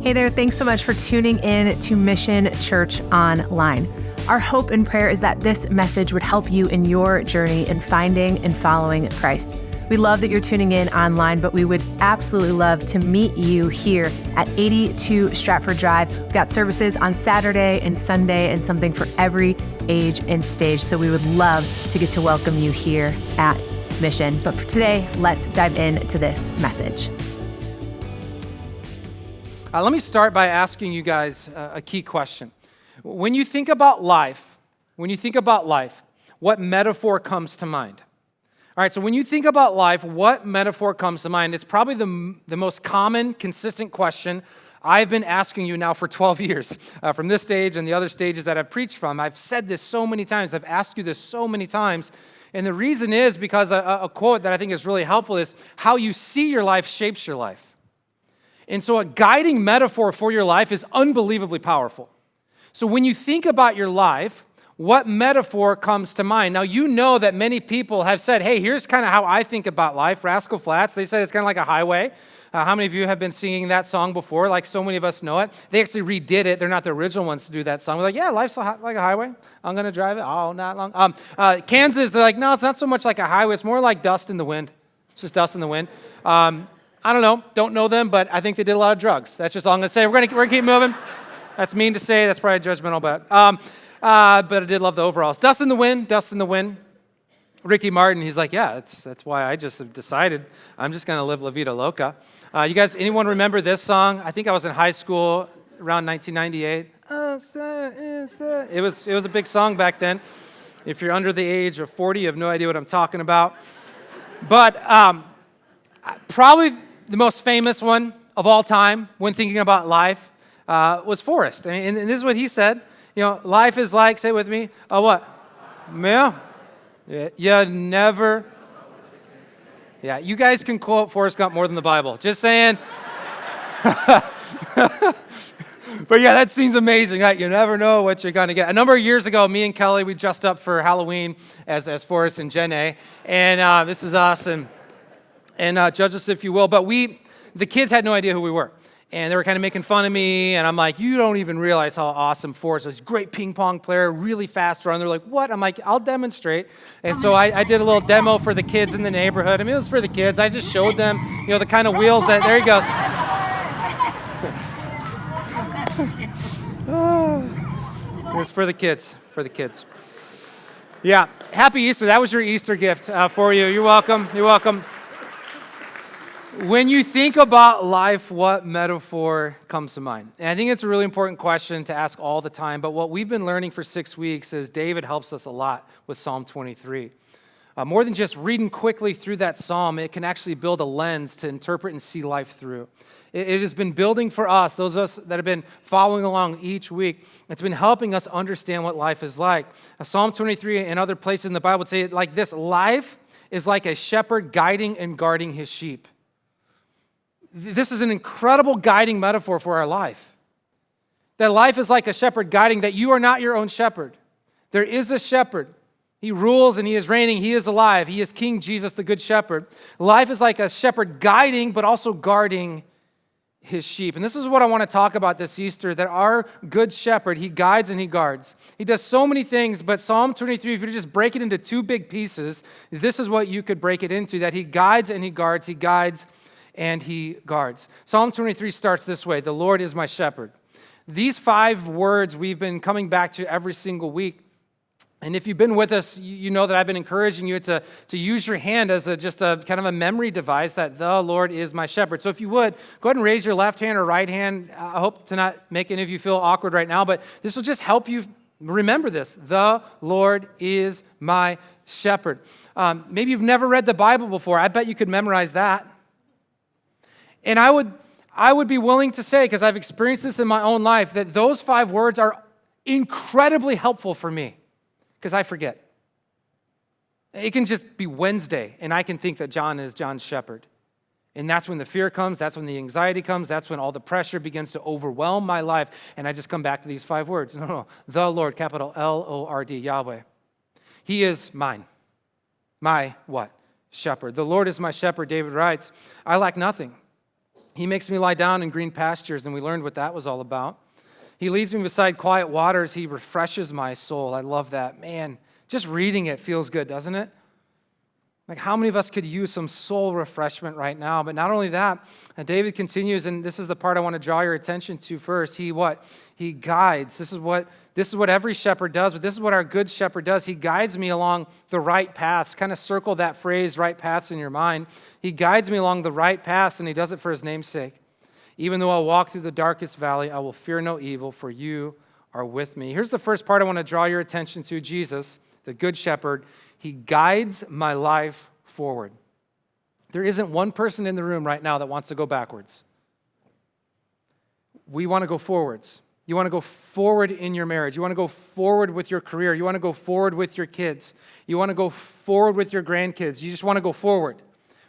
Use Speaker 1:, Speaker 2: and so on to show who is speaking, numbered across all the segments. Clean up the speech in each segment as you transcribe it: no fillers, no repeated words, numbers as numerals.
Speaker 1: Hey there, thanks so much for tuning in to Mission Church Online. Our hope and prayer is that this message would help you in your journey in finding and following Christ. We love that you're tuning in online, but we would absolutely love to meet you here at 82 Stratford Drive. We've got services on Saturday and Sunday and something for every age and stage. So we would love to get to welcome you here at Mission. But for today, let's dive into this message.
Speaker 2: Let me start by asking you guys a key question. When you think about life, what metaphor comes to mind? All right, so when you think about life, what metaphor comes to mind? It's probably the most common, consistent question I've been asking you now for 12 years, from this stage and the other stages that I've preached from. I've said this so many times. I've asked you this so many times. And the reason is because a quote that I think is really helpful is how you see your life shapes your life. And so a guiding metaphor for your life is unbelievably powerful. So when you think about your life, what metaphor comes to mind? Now, you know that many people have said, hey, here's kind of how I think about life. Rascal Flatts, they said it's kind of like a highway. How many of you have been singing that song before? Like so many of us know it. They actually redid it. They're not the original ones to do that song. We're like, yeah, life's like a highway. I'm going to drive it all night long. Kansas, they're like, no, it's not so much like a highway. It's more like dust in the wind. It's just dust in the wind. I don't know them, but I think they did a lot of drugs. That's just all I'm going to say. We're going to keep moving. That's mean to say. That's probably judgmental, but I did love the overalls. Dust in the wind. Ricky Martin, he's like, yeah, that's why I just have decided I'm just going to live La Vida Loca. You guys, anyone remember this song? I think I was in high school around 1998. It was a big song back then. If you're under the age of 40, you have no idea what I'm talking about. But probably the most famous one of all time when thinking about life was Forrest. And this is what he said. You know, life is like, say it with me, what? Yeah. You never. Yeah, you guys can quote Forrest Gump more than the Bible. Just saying. But yeah, that seems amazing. Right? You never know what you're going to get. A number of years ago, me and Kelly, we dressed up for Halloween as Forrest and Jenna. And this is us. And judge us if you will. But the kids had no idea who we were. And they were kind of making fun of me. And I'm like, you don't even realize how awesome Forrest was. Great ping pong player, really fast runner. They're like, what? I'm like, I'll demonstrate. And so I did a little demo for the kids in the neighborhood. I mean, it was for the kids. I just showed them, the kind of wheels that, there he goes. It was for the kids, Yeah, happy Easter. That was your Easter gift for you. You're welcome. When you think about life, what metaphor comes to mind? And I think it's a really important question to ask all the time, but what we've been learning for 6 weeks is David helps us a lot with Psalm 23. More than just reading quickly through that psalm, it can actually build a lens to interpret and see life through. It has been building for us, those of us that have been following along each week, it's been helping us understand what life is like. Psalm 23 and other places in the Bible say it like this: life is like a shepherd guiding and guarding his sheep. This is an incredible guiding metaphor for our life. That life is like a shepherd guiding, that you are not your own shepherd. There is a shepherd. He rules and he is reigning. He is alive. He is King Jesus, the good shepherd. Life is like a shepherd guiding, but also guarding his sheep. And this is what I want to talk about this Easter, that our good shepherd, he guides and he guards. He does so many things, but Psalm 23, if you just break it into two big pieces, this is what you could break it into, that he guides and he guards. He guides and he guards. Psalm 23 starts this way: the Lord is my shepherd. These 5 words we've been coming back to every single week. And if you've been with us, you know that I've been encouraging you to use your hand as just a kind of a memory device, that the Lord is my shepherd. So if you would, go ahead and raise your left hand or right hand. I hope to not make any of you feel awkward right now, but this will just help you remember this. The Lord is my shepherd. Maybe you've never read the Bible before. I bet you could memorize that. And I would be willing to say, because I've experienced this in my own life, that those 5 words are incredibly helpful for me, because I forget. It can just be Wednesday, and I can think that John is John's shepherd. And that's when the fear comes, that's when the anxiety comes, that's when all the pressure begins to overwhelm my life, and I just come back to these 5 words. No, the Lord, capital L-O-R-D, Yahweh. He is mine. My what? Shepherd. The Lord is my shepherd, David writes. I lack nothing. He makes me lie down in green pastures, and we learned what that was all about. He leads me beside quiet waters. He refreshes my soul. I love that. Man, just reading it feels good, doesn't it? Like, how many of us could use some soul refreshment right now? But not only that, David continues, and this is the part I want to draw your attention to first. He what? He guides. This is what every shepherd does, but this is what our good shepherd does. He guides me along the right paths. Kind of circle that phrase, right paths, in your mind. He guides me along the right paths, and he does it for his name's sake. Even though I'll walk through the darkest valley, I will fear no evil, for you are with me. Here's the first part I want to draw your attention to. Jesus, the good shepherd, he guides my life forward. There isn't one person in the room right now that wants to go backwards. We want to go forwards. You want to go forward in your marriage. You want to go forward with your career. You want to go forward with your kids. You want to go forward with your grandkids. You just want to go forward.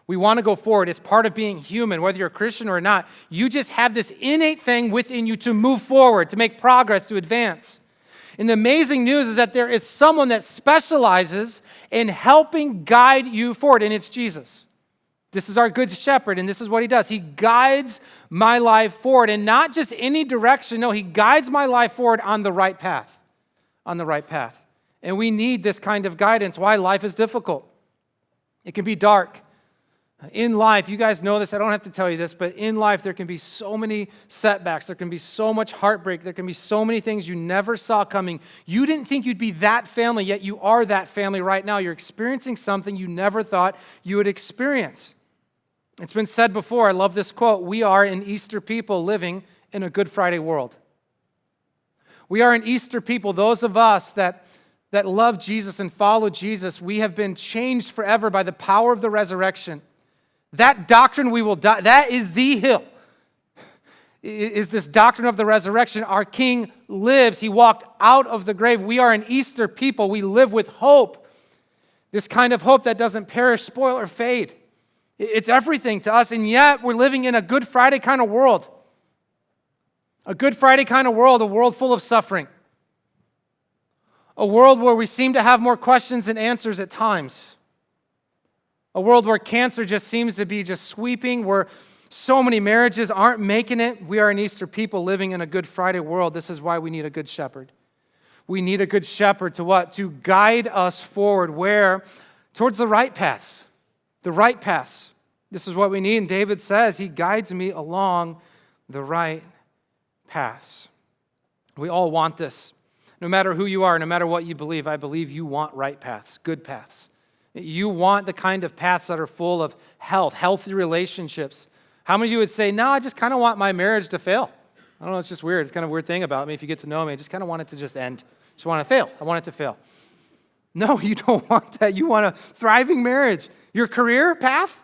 Speaker 2: We want to go forward. It's part of being human, whether you're a Christian or not. You just have this innate thing within you to move forward, to make progress, to advance. And the amazing news is that there is someone that specializes in helping guide you forward, and it's Jesus. This is our good shepherd, and this is what he does. He guides my life forward, and not just any direction. No, he guides my life forward on the right path, on the right path. And we need this kind of guidance. Why? Life is difficult. It can be dark. In life, you guys know this, I don't have to tell you this, but in life there can be so many setbacks, there can be so much heartbreak, there can be so many things you never saw coming. You didn't think you'd be that family, yet you are that family right now. You're experiencing something you never thought you would experience. It's been said before, I love this quote, we are an Easter people living in a Good Friday world. We are an Easter people, those of us that love Jesus and follow Jesus, we have been changed forever by the power of the resurrection. That doctrine we will die, that is the hill, is this doctrine of the resurrection. Our King lives. He walked out of the grave. We are an Easter people. We live with hope, this kind of hope that doesn't perish, spoil, or fade. It's everything to us, and yet we're living in a Good Friday kind of world. A Good Friday kind of world, a world full of suffering. A world where we seem to have more questions than answers at times. A world where cancer just seems to be just sweeping, where so many marriages aren't making it. We are an Easter people living in a Good Friday world. This is why we need a good shepherd. We need a good shepherd to what? To guide us forward. Where? Towards the right paths. The right paths. This is what we need. And David says, he guides me along the right paths. We all want this. No matter who you are, no matter what you believe, I believe you want right paths, good paths. You want the kind of paths that are full of health, healthy relationships. How many of you would say, no, I just kind of want my marriage to fail? I don't know, it's just weird. It's kind of a weird thing about me. If you get to know me, I just kind of want it to just end. I just want to fail. I want it to fail. No, you don't want that. You want a thriving marriage. Your career path?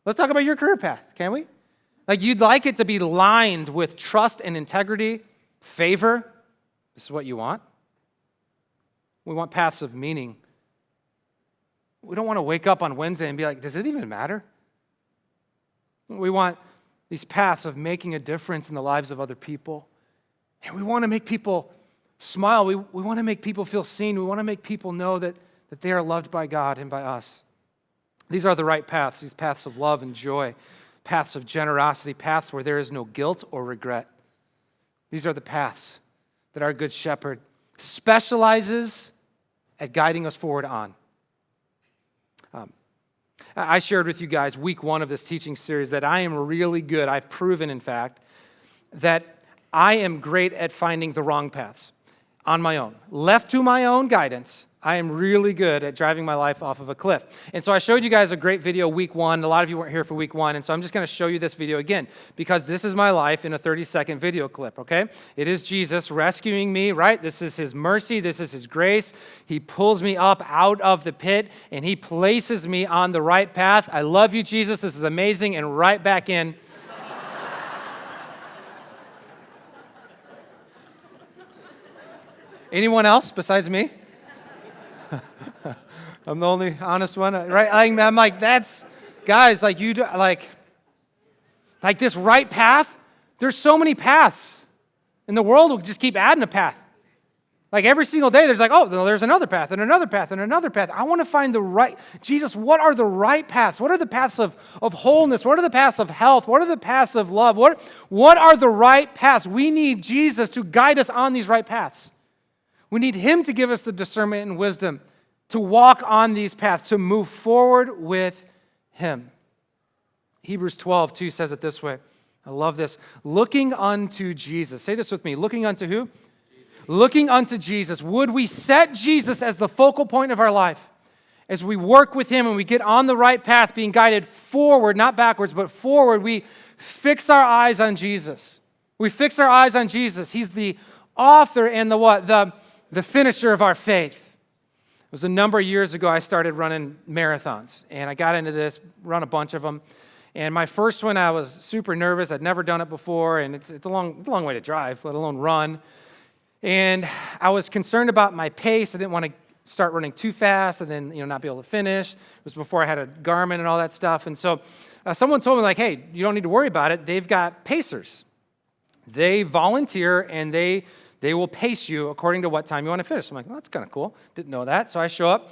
Speaker 2: Let's talk about your career path, can we? Like, you'd like it to be lined with trust and integrity, favor. This is what you want. We want paths of meaning. We don't want to wake up on Wednesday and be like, does it even matter? We want these paths of making a difference in the lives of other people. And we want to make people smile. We want to make people feel seen. We want to make people know that they are loved by God and by us. These are the right paths, these paths of love and joy, paths of generosity, paths where there is no guilt or regret. These are the paths that our good shepherd specializes at guiding us forward on. I shared with you guys week 1 of this teaching series that I am really good. I've proven, in fact, that I am great at finding the wrong paths on my own. Left to my own guidance, I am really good at driving my life off of a cliff. And so I showed you guys a great video week 1. A lot of you weren't here for week 1, and so I'm just going to show you this video again because this is my life in a 30-second video clip, okay? It is Jesus rescuing me, right? This is his mercy. This is his grace. He pulls me up out of the pit, and he places me on the right path. I love you, Jesus. This is amazing, and right back in. Anyone else besides me? I'm the only honest one, right? I'm like, that's, guys, like you do, like this right path. There's so many paths, and the world will just keep adding a path. Like every single day, there's like, oh, there's another path and another path and another path. I want to find the right, Jesus, what are the right paths? What are the paths of wholeness? What are the paths of health? What are the paths of love? What are the right paths? We need Jesus to guide us on these right paths. We need him to give us the discernment and wisdom to walk on these paths, to move forward with him. Hebrews 12:2 says it this way. I love this. Looking unto Jesus. Say this with me. Looking unto who? Looking unto Jesus. Would we set Jesus as the focal point of our life? As we work with him and we get on the right path, being guided forward, not backwards, but forward, we fix our eyes on Jesus. We fix our eyes on Jesus. He's the author and the what? The finisher of our faith. It was a number of years ago I started running marathons, and I got into this, run a bunch of them. And my first one, I was super nervous. I'd never done it before, and it's a long way to drive, let alone run. And I was concerned about my pace. I didn't want to start running too fast and then not be able to finish. It was before I had a Garmin and all that stuff. And so someone told me, like, hey, you don't need to worry about it. They've got pacers. They volunteer, and they will pace you according to what time you want to finish. I'm like, well, that's kind of cool. Didn't know that. So I show up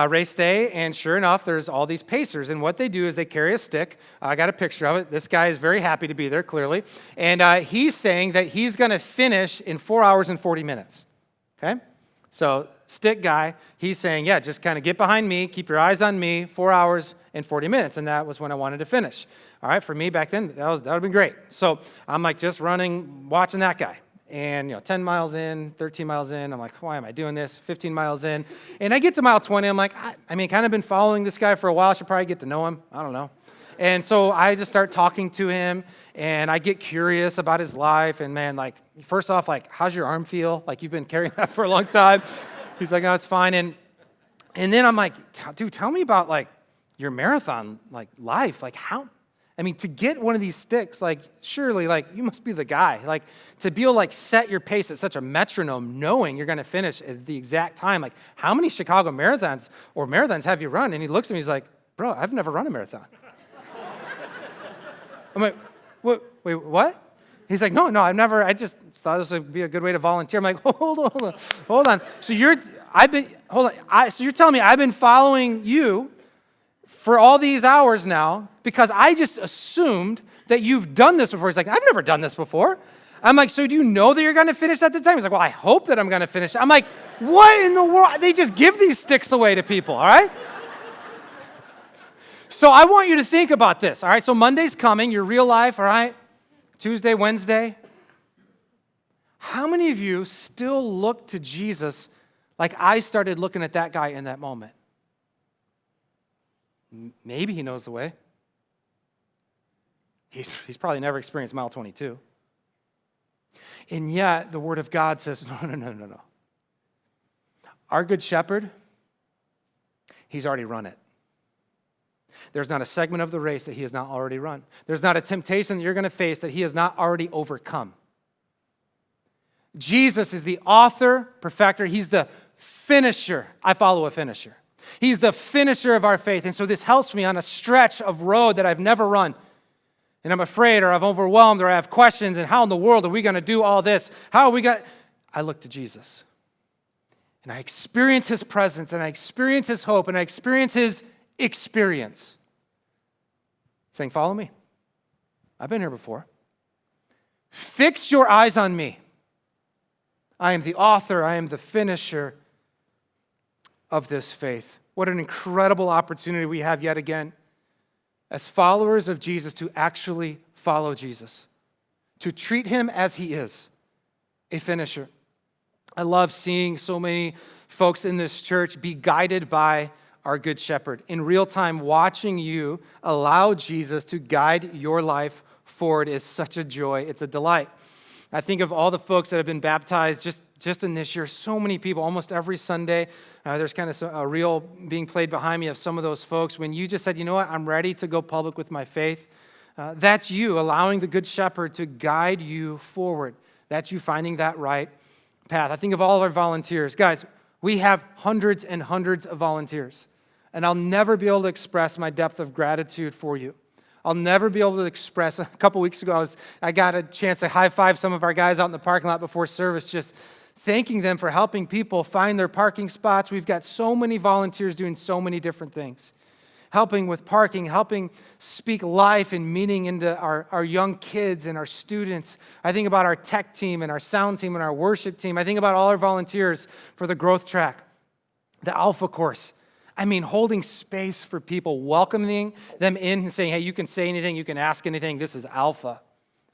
Speaker 2: race day, and sure enough, there's all these pacers. And what they do is they carry a stick. I got a picture of it. This guy is very happy to be there, clearly. And he's saying that he's going to finish in 4 hours and 40 minutes. Okay? So stick guy, he's saying, yeah, just kind of get behind me, keep your eyes on me, 4 hours and 40 minutes. And that was when I wanted to finish. All right, for me back then, that would have been great. So I'm like just running, watching that guy. And 10 miles in, 13 miles in, I'm like, why am I doing this? 15 miles in. And I get to mile 20, I'm like, kind of been following this guy for a while, I should probably get to know him. I don't know. And so I just start talking to him, and I get curious about his life. And man, like, first off, like, how's your arm feel? Like, you've been carrying that for a long time. He's like, no, it's fine. And then I'm like, dude, tell me about, like, your marathon, like, life. Like, how? To get one of these sticks, like, surely, like, you must be the guy. Like, to be able to, like, set your pace at such a metronome, knowing you're going to finish at the exact time. Like, how many Chicago marathons have you run? And he looks at me, he's like, bro, I've never run a marathon. I'm like, wait, what? He's like, no, I've never, I just thought this would be a good way to volunteer. I'm like, hold on. So you're telling me I've been following you for all these hours now because I just assumed that you've done this before. He's like, I've never done this before. I'm like, so do you know that you're going to finish at the time? He's like, well, I hope that I'm going to finish. I'm like, what in the world? They just give these sticks away to people, all right? So I want you to think about this, all right? So Monday's coming, your real life, all right? Tuesday, Wednesday. How many of you still look to Jesus like I started looking at that guy in that moment? Maybe he knows the way. He's probably never experienced mile 22. And yet, the Word of God says, no. Our Good Shepherd, he's already run it. There's not a segment of the race that he has not already run. There's not a temptation that you're going to face that he has not already overcome. Jesus is the author, perfecter. He's the finisher. I follow a finisher. He's the finisher of our faith. And so this helps me on a stretch of road that I've never run. And I'm afraid, or I'm overwhelmed, or I have questions, and how in the world are we going to do all this? How are we going to... I look to Jesus. And I experience his presence, and I experience his hope, and I experience his experience. Saying, follow me. I've been here before. Fix your eyes on me. I am the author, I am the finisher of this faith. What an incredible opportunity we have yet again as followers of Jesus to actually follow Jesus, to treat him as he is, a finisher. I love seeing so many folks in this church be guided by our Good Shepherd. In real time, watching you allow Jesus to guide your life forward is such a joy. It's a delight. I think of all the folks that have been baptized just in this year, so many people, almost every Sunday. There's kind of a reel being played behind me of some of those folks. When you just said, you know what, I'm ready to go public with my faith. That's you allowing the Good Shepherd to guide you forward. That's you finding that right path. I think of all of our volunteers. Guys, we have hundreds and hundreds of volunteers. And I'll never be able to express my depth of gratitude for you. I'll never be able to express. A couple weeks ago, I got a chance to high-five some of our guys out in the parking lot before service. Just thanking them for helping people find their parking spots. We've got so many volunteers doing so many different things. Helping with parking, helping speak life and meaning into our young kids and our students. I think about our tech team and our sound team and our worship team. I think about all our volunteers for the growth track, the Alpha course. I mean, holding space for people, welcoming them in and saying, hey, you can say anything, you can ask anything. This is Alpha.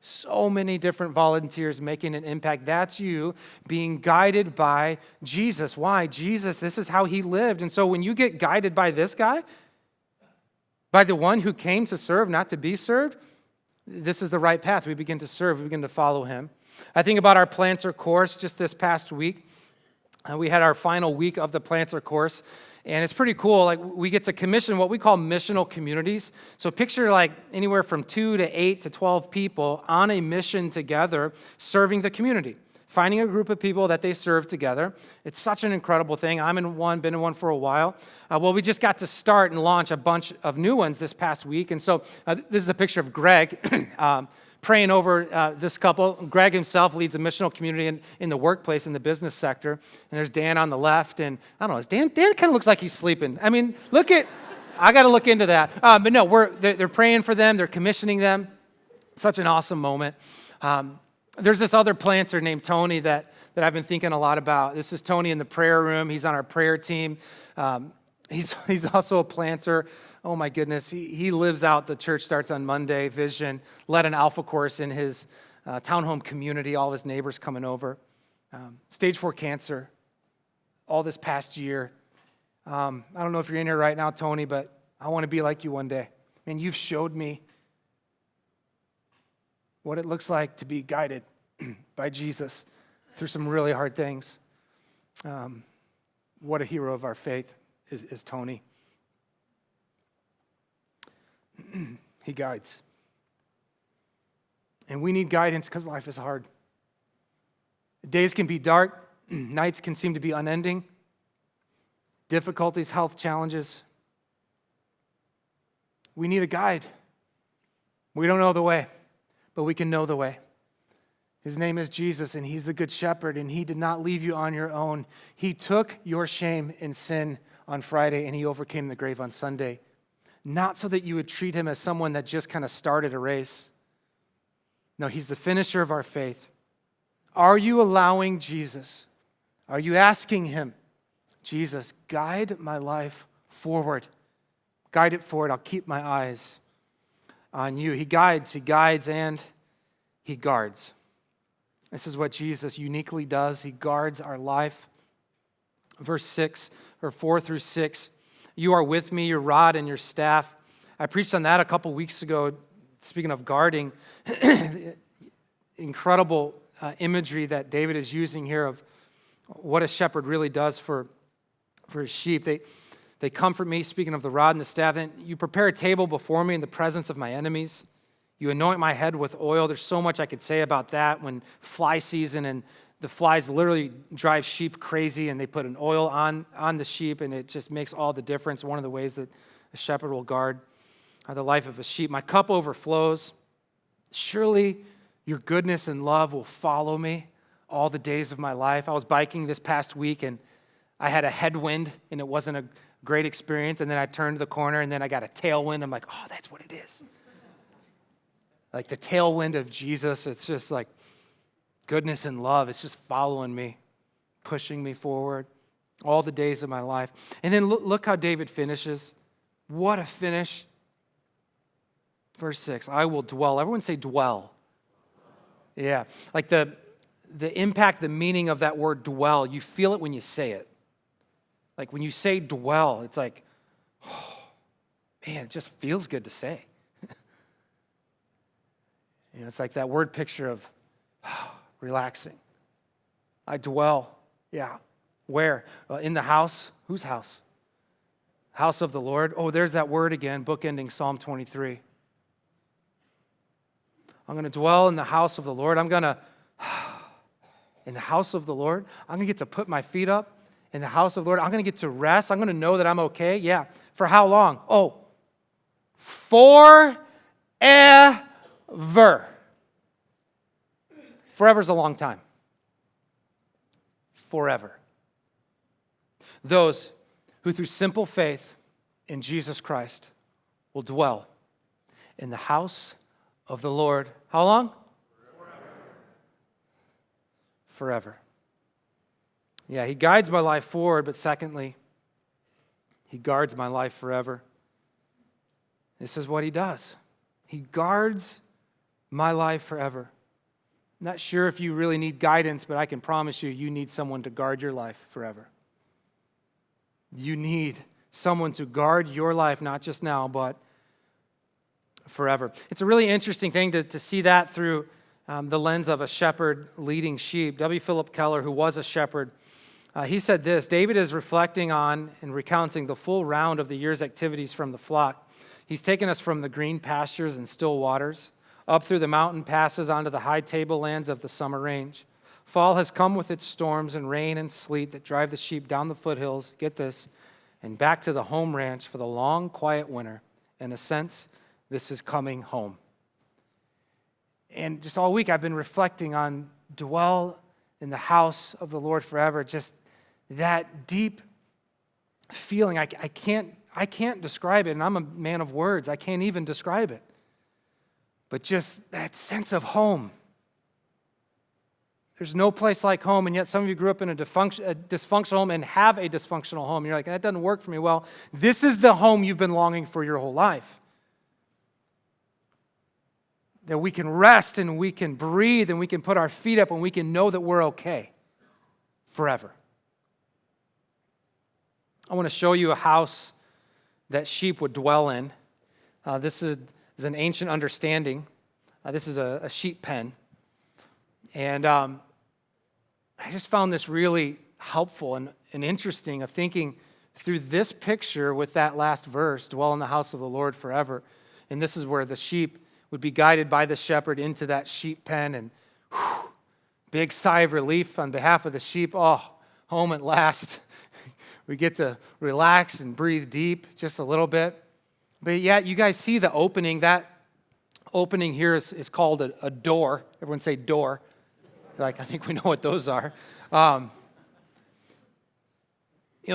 Speaker 2: So many different volunteers making an impact. That's you being guided by Jesus. Why? Jesus, this is how he lived. And so when you get guided by this guy, by the one who came to serve, not to be served, this is the right path. We begin to serve, we begin to follow him. I think about our Planter course just this past week. We had our final week of the Planter course. And it's pretty cool. Like, we get to commission what we call missional communities. So picture like anywhere from 2 to 8 to 12 people on a mission together, serving the community, finding a group of people that they serve together. It's such an incredible thing. I'm in one, been in one for a while. Well, we just got to start and launch a bunch of new ones this past week. And so this is a picture of Greg praying over this couple. Greg himself leads a missional community in the workplace, in the business sector. And there's Dan on the left. And I don't know, Dan kind of looks like he's sleeping. I mean, I got to look into that. But no, they're praying for them. They're commissioning them. Such an awesome moment. There's this other planter named Tony that I've been thinking a lot about. This is Tony in the prayer room. He's on our prayer team. He's also a planter. Oh my goodness, he lives out the Church Starts on Monday vision, led an Alpha course in his townhome community, all of his neighbors coming over. Stage 4 cancer, all this past year. I don't know if you're in here right now, Tony, but I want to be like you one day. And you've showed me what it looks like to be guided by Jesus through some really hard things. What a hero of our faith is Tony. He guides. And we need guidance because life is hard. Days can be dark. Nights can seem to be unending. Difficulties, health challenges. We need a guide. We don't know the way, but we can know the way. His name is Jesus, and he's the good shepherd, and he did not leave you on your own. He took your shame and sin on Friday, and he overcame the grave on Sunday. Not so that you would treat him as someone that just kind of started a race. No, he's the finisher of our faith. Are you allowing Jesus? Are you asking him, Jesus, guide my life forward. Guide it forward. I'll keep my eyes on you. He guides, and he guards. This is what Jesus uniquely does. He guards our life. Verse 6, or 4 through 6. You are with me, your rod and your staff. I preached on that a couple weeks ago, speaking of guarding. Incredible imagery that David is using here of what a shepherd really does for his sheep. They comfort me, speaking of the rod and the staff. And you prepare a table before me in the presence of my enemies. You anoint my head with oil. There's so much I could say about that when fly season and the flies literally drive sheep crazy, and they put an oil on the sheep, and it just makes all the difference. One of the ways that a shepherd will guard the life of a sheep. My cup overflows. Surely your goodness and love will follow me all the days of my life. I was biking this past week, and I had a headwind, and it wasn't a great experience. And then I turned the corner, and then I got a tailwind. I'm like, oh, that's what it is. Like the tailwind of Jesus. It's just like goodness and love. It's just following me, pushing me forward all the days of my life. And then look how David finishes. What a finish. Verse 6, I will dwell. Everyone say dwell. Yeah, like the impact, the meaning of that word dwell, you feel it when you say it. Like when you say dwell, it's like, oh, man, it just feels good to say. It's like that word picture of relaxing. I dwell. Yeah. Where? In the house. Whose house? House of the Lord. Oh, there's that word again, bookending Psalm 23. I'm going to dwell in the house of the Lord. In the house of the Lord. I'm going to get to put my feet up in the house of the Lord. I'm going to get to rest. I'm going to know that I'm okay. Yeah. For how long? Oh, forever. Forever's a long time. forever. Those who through simple faith in Jesus Christ will dwell in the house of the Lord. How long? Forever. Yeah, he guides my life forward, but secondly, he guards my life forever. This is what he does. He guards my life forever. I'm not sure if you really need guidance, but I can promise you, you need someone to guard your life forever. You need someone to guard your life, not just now, but forever. It's a really interesting thing to see that through the lens of a shepherd leading sheep. W. Philip Keller, who was a shepherd, he said this: David is reflecting on and recounting the full round of the year's activities from the flock. He's taken us from the green pastures and still waters, up through the mountain passes onto the high tablelands of the summer range. Fall has come with its storms and rain and sleet that drive the sheep down the foothills, get this, and back to the home ranch for the long, quiet winter. In a sense, this is coming home. And just all week I've been reflecting on dwell in the house of the Lord forever. Just that deep feeling. I can't describe it, and I'm a man of words. I can't even describe it. But just that sense of home. There's no place like home, and yet some of you grew up in a dysfunctional home and have a dysfunctional home. You're like, that doesn't work for me. Well, this is the home you've been longing for your whole life. That we can rest and we can breathe and we can put our feet up and we can know that we're okay forever. I want to show you a house that sheep would dwell in. This is an ancient understanding. This is a sheep pen. And I just found this really helpful and interesting of thinking through this picture with that last verse, dwell in the house of the Lord forever. And this is where the sheep would be guided by the shepherd into that sheep pen, and big sigh of relief on behalf of the sheep. Oh, home at last. We get to relax and breathe deep just a little bit. But yeah, you guys see the opening. That opening here is called a door. Everyone say door. I think we know what those are.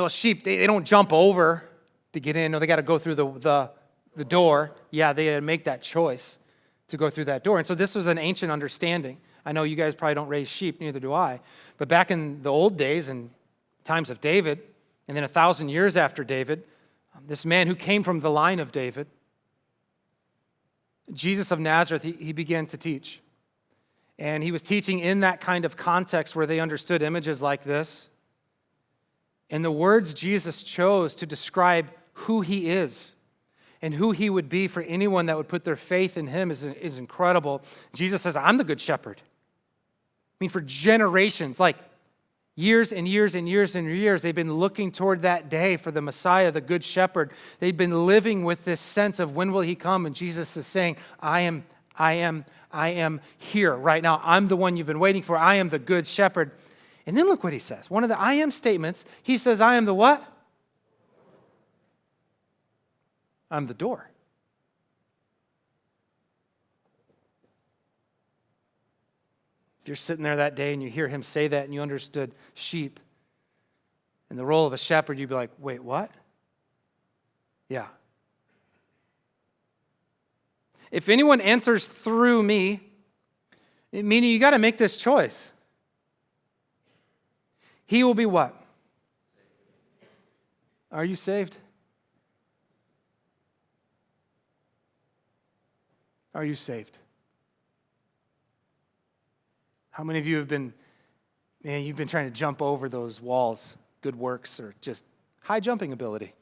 Speaker 2: Sheep, they don't jump over to get in. No, they got to go through the door. Yeah, they make that choice to go through that door. And so this was an ancient understanding. I know you guys probably don't raise sheep, neither do I. But back in the old days, in times of David, and then 1,000 years after David, this man who came from the line of David, Jesus of Nazareth, he began to teach. And he was teaching in that kind of context where they understood images like this. And the words Jesus chose to describe who he is and who he would be for anyone that would put their faith in him is incredible. Jesus says, I'm the good shepherd. I mean, for generations, like years and years and years and years, they've been looking toward that day for the Messiah, the good shepherd. They've been living with this sense of when will he come? And Jesus is saying, I am here right now. I'm the one you've been waiting for. I am the good shepherd. And then look what he says. One of the I am statements, he says, I am the what? I'm the door. If you're sitting there that day and you hear him say that and you understood sheep and the role of a shepherd, you'd be like, wait, what? Yeah. If anyone enters through me, meaning you got to make this choice. He will be what? Are you saved? Are you saved? How many of you have been, you've been trying to jump over those walls, good works, or just high jumping ability,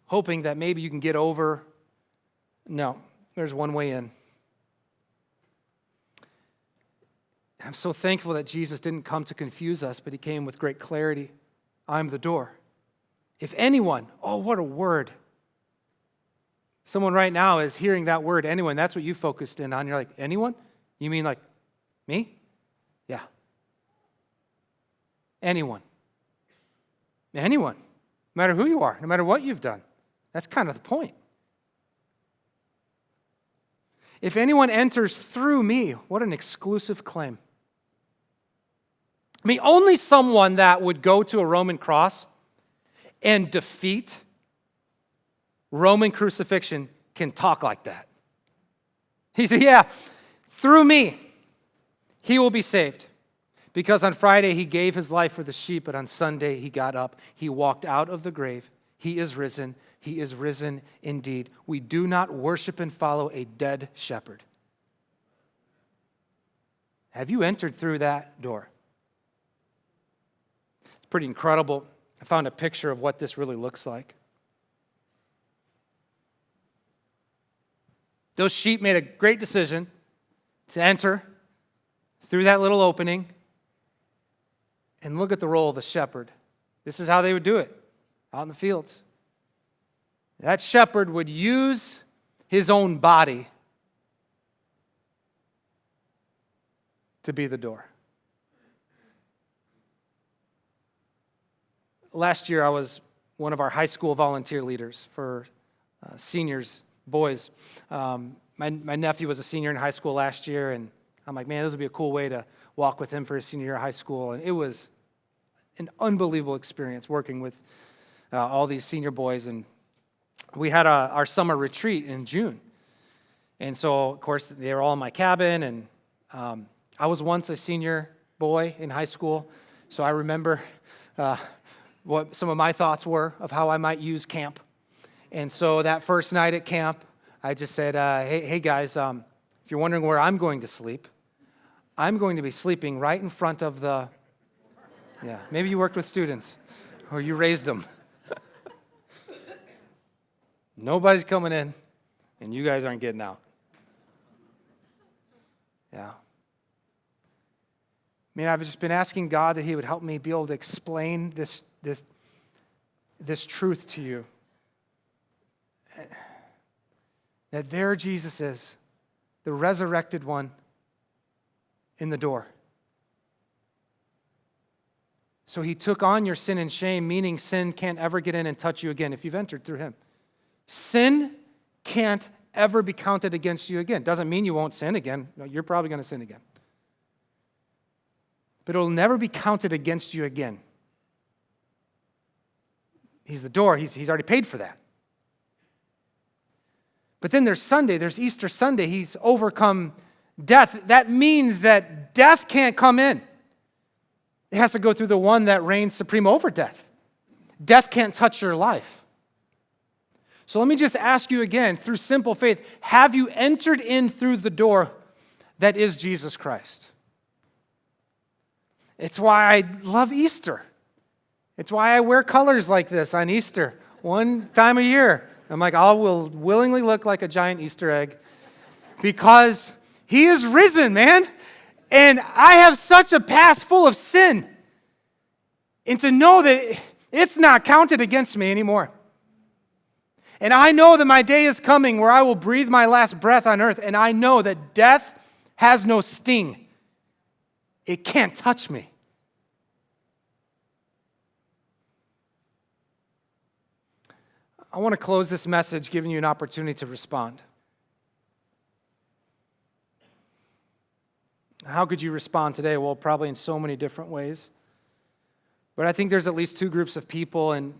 Speaker 2: hoping that maybe you can get over? No, there's one way in. I'm so thankful that Jesus didn't come to confuse us, but he came with great clarity. I'm the door. If anyone, oh, what a word. Someone right now is hearing that word, anyone. That's what you focused in on. You're like, anyone? You mean like me? Yeah. Anyone. Anyone. No matter who you are, no matter what you've done. That's kind of the point. If anyone enters through me, what an exclusive claim. I mean, only someone that would go to a Roman cross and defeat Roman crucifixion can talk like that. He said, yeah, through me, he will be saved. Because on Friday, he gave his life for the sheep, but on Sunday, he got up. He walked out of the grave. He is risen. He is risen indeed. We do not worship and follow a dead shepherd. Have you entered through that door? It's pretty incredible. I found a picture of what this really looks like. Those sheep made a great decision to enter through that little opening. And look at the role of the shepherd. This is how they would do it out in the fields. That shepherd would use his own body to be the door. Last year, I was one of our high school volunteer leaders for seniors, boys. My nephew was a senior in high school last year, and I'm like, man, this would be a cool way to walk with him for his senior year of high school. And it was an unbelievable experience working with all these senior boys. And we had our summer retreat in June. And so, of course, they were all in my cabin. And I was once a senior boy in high school. So I remember what some of my thoughts were of how I might use camp. And so that first night at camp, I just said, hey guys, if you're wondering where I'm going to sleep, I'm going to be sleeping right in front of the, maybe you worked with students or you raised them. Nobody's coming in and you guys aren't getting out. Yeah. Man, I've just been asking God that he would help me be able to explain this truth to you. That there Jesus is, the resurrected one in the door. So he took on your sin and shame, meaning sin can't ever get in and touch you again if you've entered through him. Sin can't ever be counted against you again. Doesn't mean you won't sin again. No, you're probably going to sin again. But it'll never be counted against you again. He's the door. He's already paid for that. But then there's Sunday. There's Easter Sunday. He's overcome death. That means that death can't come in. It has to go through the one that reigns supreme over death. Death can't touch your life. So let me just ask you again, through simple faith, have you entered in through the door that is Jesus Christ? It's why I love Easter. It's why I wear colors like this on Easter, one time a year. I'm like, I will willingly look like a giant Easter egg because he is risen, man. And I have such a past full of sin. And to know that it's not counted against me anymore. And I know that my day is coming where I will breathe my last breath on earth. And I know that death has no sting. It can't touch me. I want to close this message giving you an opportunity to respond. How could you respond today? Well, probably in so many different ways. But I think there's at least two groups of people, and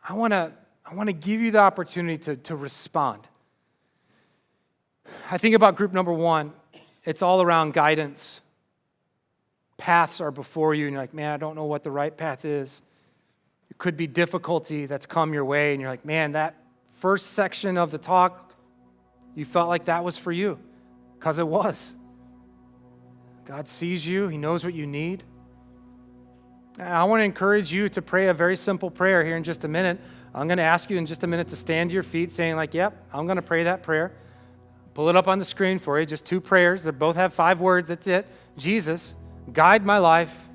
Speaker 2: I want to give you the opportunity to respond. I think about group number one. It's all around guidance. Paths are before you, and you're like, man, I don't know what the right path is. It could be difficulty that's come your way, and you're like, man, that first section of the talk, you felt like that was for you, because it was. God sees you. He knows what you need. And I want to encourage you to pray a very simple prayer here in just a minute. I'm going to ask you in just a minute to stand to your feet saying like, yep, I'm going to pray that prayer. Pull it up on the screen for you. Just two prayers. They both have 5 words. That's it. Jesus, guide my life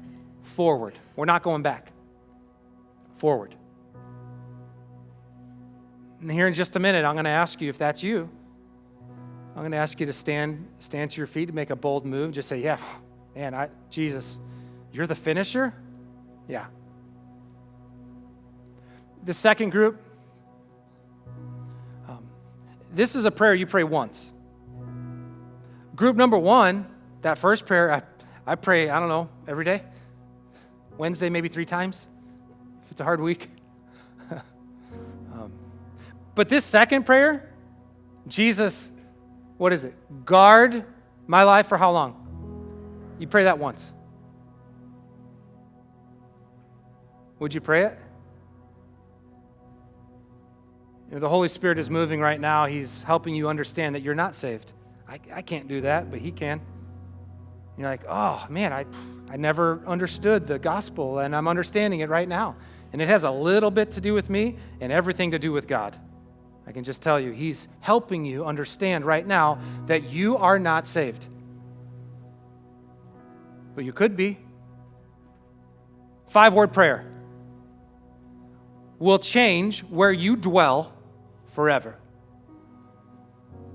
Speaker 2: forward. We're not going back. Forward. And here in just a minute, I'm going to ask you if that's you. I'm going to ask you to stand to your feet, to make a bold move. Just say, yeah, man, Jesus, you're the finisher? Yeah. The second group, this is a prayer you pray once. Group number one, that first prayer, I pray, I don't know, every day. Wednesday, maybe 3 times, if it's a hard week. But this second prayer, Jesus, what is it? Guard my life for how long? You pray that once. Would you pray it? The Holy Spirit is moving right now. He's helping you understand that you're not saved. I can't do that, but he can. You're like, oh man, I never understood the gospel, and I'm understanding it right now. And it has a little bit to do with me and everything to do with God. I can just tell you, he's helping you understand right now that you are not saved. But you could be. 5-word prayer will change where you dwell forever.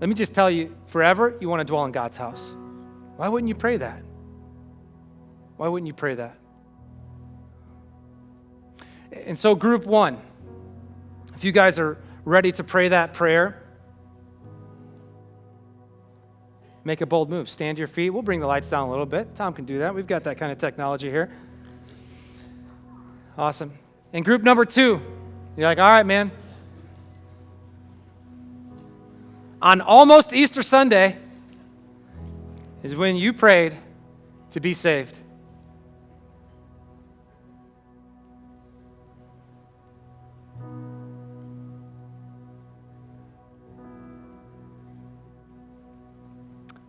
Speaker 2: Let me just tell you, forever, you want to dwell in God's house. Why wouldn't you pray that? Why wouldn't you pray that? And so group 1, if you guys are ready to pray that prayer, make a bold move. Stand to your feet. We'll bring the lights down a little bit. Tom can do that. We've got that kind of technology here. Awesome. And group number 2, you're like, all right, man. On almost Easter Sunday is when you prayed to be saved.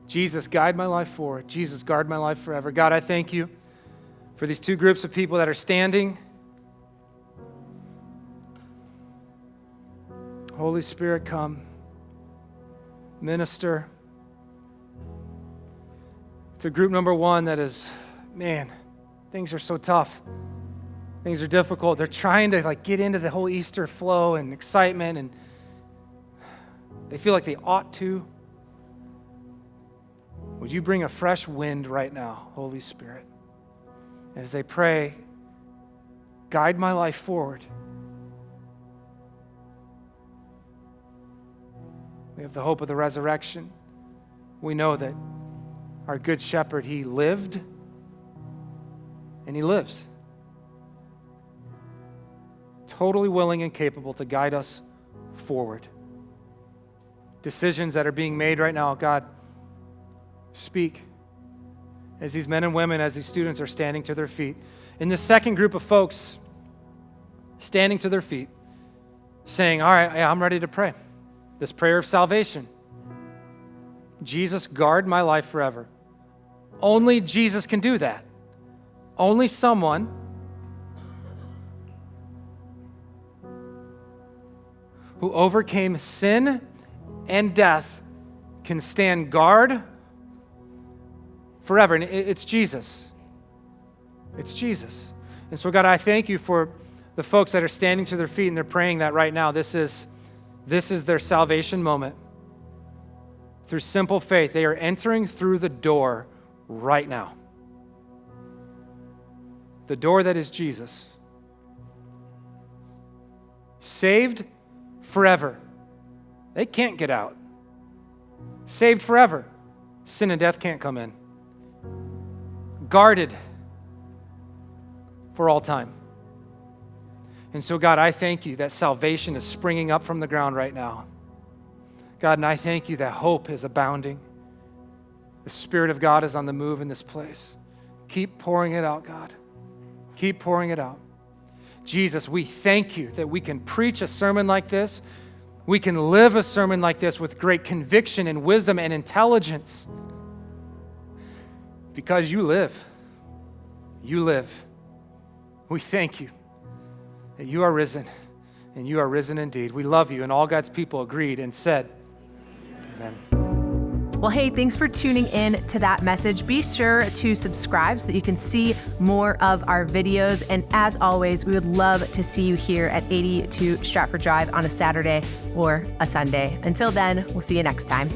Speaker 2: Jesus, guide my life forward. Jesus, guard my life forever. God, I thank you for these 2 groups of people that are standing. Holy Spirit, come. Minister. To group number 1 that is, man, things are so tough. Things are difficult. They're trying to get into the whole Easter flow and excitement, and they feel like they ought to. Would you bring a fresh wind right now, Holy Spirit? As they pray, guide my life forward. We have the hope of the resurrection. We know that our good shepherd, he lived and he lives. Totally willing and capable to guide us forward. Decisions that are being made right now, God, speak as these men and women, as these students are standing to their feet. In this second group of folks standing to their feet, saying, all right, I'm ready to pray. This prayer of salvation. Jesus, guard my life forever. Only Jesus can do that. Only someone who overcame sin and death can stand guard forever. And it's Jesus. It's Jesus. And so, God, I thank you for the folks that are standing to their feet and they're praying that right now. This is their salvation moment. Through simple faith, they are entering through the door right now. The door that is Jesus. Saved forever. They can't get out. Saved forever. Sin and death can't come in. Guarded for all time. And so, God, I thank you that salvation is springing up from the ground right now. God, and I thank you that hope is abounding. The Spirit of God is on the move in this place. Keep pouring it out, God. Keep pouring it out. Jesus, we thank you that we can preach a sermon like this. We can live a sermon like this with great conviction and wisdom and intelligence. Because you live. You live. We thank you that you are risen, and you are risen indeed. We love you, and all God's people agreed and said, amen.
Speaker 1: Well, hey, thanks for tuning in to that message. Be sure to subscribe so that you can see more of our videos. And as always, we would love to see you here at 82 Stratford Drive on a Saturday or a Sunday. Until then, we'll see you next time.